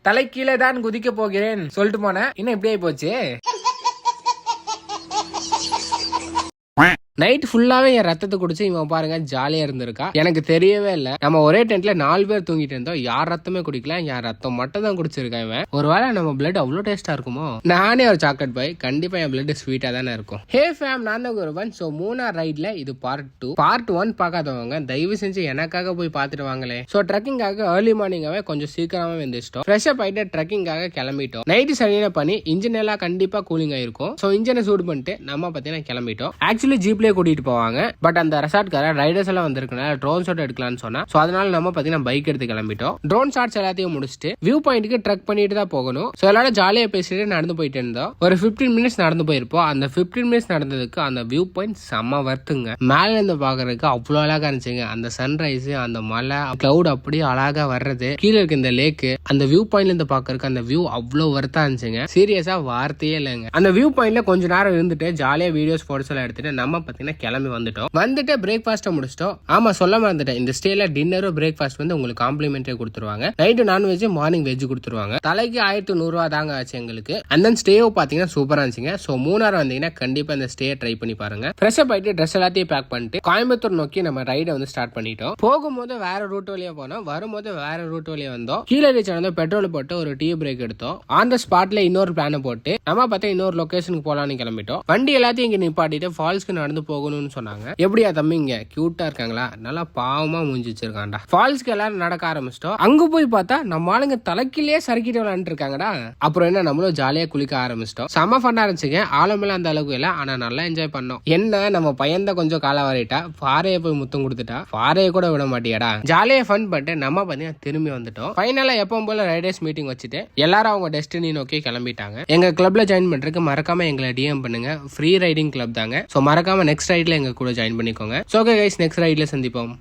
தலை கீழே தான் குதிக்க போகிறேன் சொல்லிட்டு போனேன். இன்னும் இப்படியே போச்சு. நைட் ஃபுல்லாவே என் ரத்தத்தை குடிச்சு இவன் பாருங்க ஜாலியா இருந்திருக்கா. எனக்கு தெரியவே இல்ல. நம்ம ஒரே டென்ட்ல 4 பேர் தூங்கிட்டு இருந்தோம். யார் ரத்தமே குடிக்கல, என் ரத்தம் மட்டும் தான் குடிச்சிருக்கேன். இவன் ஒருவேளை நம்ம பிளட் அவ்வளவு டேஸ்டா இருக்குமோ? நானே ஒரு சாக்லேட் பாய், கண்டிப்பா என் பிளட் ஸ்வீட்டா தானே இருக்கும். ஹே ஃபேம், நான் தான் குருவன். சோ மூணார் ரைட்ல இது பார்ட் 2. பார்ட் 1 பார்க்காதவங்க தயவு செஞ்சு எனக்காக போய் பார்த்துட்டு வாங்களே. சோ ட்ரெக்கிங்காக ஏர்லி மார்னிங்காவே கொஞ்சம் சீக்கிரமா வந்துட்டோம். ஃப்ரெஷ் அப் ஆயிட்டு ட்ரெக்கிங்காக கிளம்பிட்டோம். நைட்டு சரியான பண்ணி இன்ஜின் எல்லாம் கண்டிப்பா கூலிங் ஆயிருக்கும். சோ இன்ஜினை சூடு பண்ணிட்டு நம்ம பாத்தீங்கன்னா கிளம்பிட்டோம். ஆக்சுவலி ஜீப்ல கூட்டிட்டு போவாங்க. பட் அந்த ரெசார்ட்கார ரைடர்ஸ் எல்லாம் வந்திருக்கனால ட்ரோன் ஷாட் எடுக்கலாம்னு சொன்னா. சோ அதனால நம்ம பாத்தீங்கன்னா பைக் எடுத்து கிளம்பிட்டோம். ட்ரோன் ஷாட்ஸ் எல்லாத்தையும் முடிச்சுட்டு வியூ பாயிண்ட்க்கு ட்ரெக் பண்ணிட்டு தான் போகணும். சோ எல்லாரும் ஜாலியா பேசிட்டு நடந்து போயிட்டு இருந்தோம். ஒரு 15 மினிட்ஸ் நடந்து போயிருப்போம். அந்த 15 மினிட்ஸ் நடந்ததுக்கு அந்த வியூ பாயிண்ட் செம்ம வர்த்துங்க. மேல இருந்து பாக்குறதுக்கு அவ்வளவு அழகா இருந்துச்சுங்க. அந்த சன்ரைஸ், அந்த மலை, கிளவுட் அப்படியே அழகா வர்றது, கீழே இருக்க இந்த லேக், அந்த வியூ பாயிண்ட்ல இருந்து பாக்குறதுக்கு அந்த வியூ அவ்வளவு வர்த்தா இருந்துச்சுங்க. சீரியஸா வார்த்தையே இல்லைங்க. அந்த வியூ பாயிண்ட்ல கொஞ்ச நேரம் இருந்துட்டு ஜாலியா வீடியோஸ் போட்டோஸ் எல்லாம் எடுத்துட்டு நம்ம பாத்தீங்கன்னா கிளம்பி வந்துட்டு பிரேக்ஃபாஸ்ட் முடிச்சிட்டோம். ஆமா சொல்ல மறந்துட்டேன், இந்த ஸ்டேல டின்னரும் பிரேக்ஃபாஸ்ட் வந்து உங்களுக்கு காம்ப்ளிமெண்டரி கொடுத்துருவாங்க. நைட்டு நான்வெஜ், மார்னிங் வெஜ் கொடுத்துருவாங்க. தலைக்கு 1100 ரூபா தாங்க ஆச்சு எங்களுக்கு. அந்த ஸ்டேவும் பாத்தீங்கன்னா சூப்பரா இருந்துச்சுங்க. சோ மூணார் வந்தீங்கன்னா கண்டிப்பா இந்த ஸ்டே ட்ரை பண்ணி பாருங்க. ஃப்ரெஷ் அப் ஆயிட்டு ட்ரெஸ் எல்லாத்தையும் பேக் பண்ணிட்டு கோயம்புத்தூர் நோக்கி நம்ம ரைடை வந்து ஸ்டார்ட் பண்ணிட்டோம். போகும்போது வேற ரூட் வழியா போனோம், வரும்போது வேற ரூட் வழியா வந்தோம். கீழே ரீச் ஆனது பெட்ரோல் போட்டு ஒரு டீ பிரேக் எடுத்தோம். ஆன் த ஸ்பாட்ல இன்னொரு பிளான போட்டு நம்ம பார்த்தா இன்னொரு லொகேஷனுக்கு போலான்னு கிளம்பிட்டோம். வண்டி எல்லாத்தையும் இங்க நிப்பாட்டிட்டு ஃபால்ஸ்க்கு நடந்து போகணும்னு சொன்னாங்க. எப்படியா தம்பிங்க கியூட்டா இருக்காங்களா? நல்லா பாவமா மூஞ்சி வச்சிருக்காண்டா. ஃபால்ஸ்க்கு எல்லாரும் நடக்க ஆரம்பிச்சிட்டோம். அங்க போய் பார்த்தா நம்ம ஆளுங்க தலைக்கிலேயே சறுக்கிட்டு விளையாண்டு இருக்காங்கடா. அப்புறம் என்ன, நம்மளும் ஜாலியா குளிக்க ஆரம்பிச்சிட்டோம். செம ஃபன்னா இருந்துச்சுங்க. ஆழமெல்லாம் அந்த அளவுக்கு இல்ல, ஆனா நல்லா என்ஜாய் பண்ணோம். என்ன நம்ம பையன் தான் கொஞ்சம் கால வரைட்டா, பாறையை போய் முத்தம் கொடுத்துட்டா, பாறையை கூட விட மாட்டியாடா. ஜாலியா ஃபன் பண்ணிட்டு நம்ம பாத்தீங்கன்னா திரும்பி வந்துட்டோம். ஃபைனலா எப்பவும் போல ரைடர்ஸ் மீட்டிங் வச்சுட்டு எல்லாரும் அவங்க டெஸ்டினி நோக்கி கிளம்பிட்டாங்க. எங்க கிளப்ல ஜாயின் பண்றதுக்கு மறக்காம எங்களை டிஎம் பண்ணுங்க. ஃப்ரீ ரைடிங் கிளப் தாங்க. சோ மறக்காம நெக்ஸ்ட் ரைட்ல எங்க கூட ஜாயின் பண்ணிக்கோங்க. சோ ஓகே கைஸ், நெக்ஸ்ட் ரைட்ல சந்திப்போம்.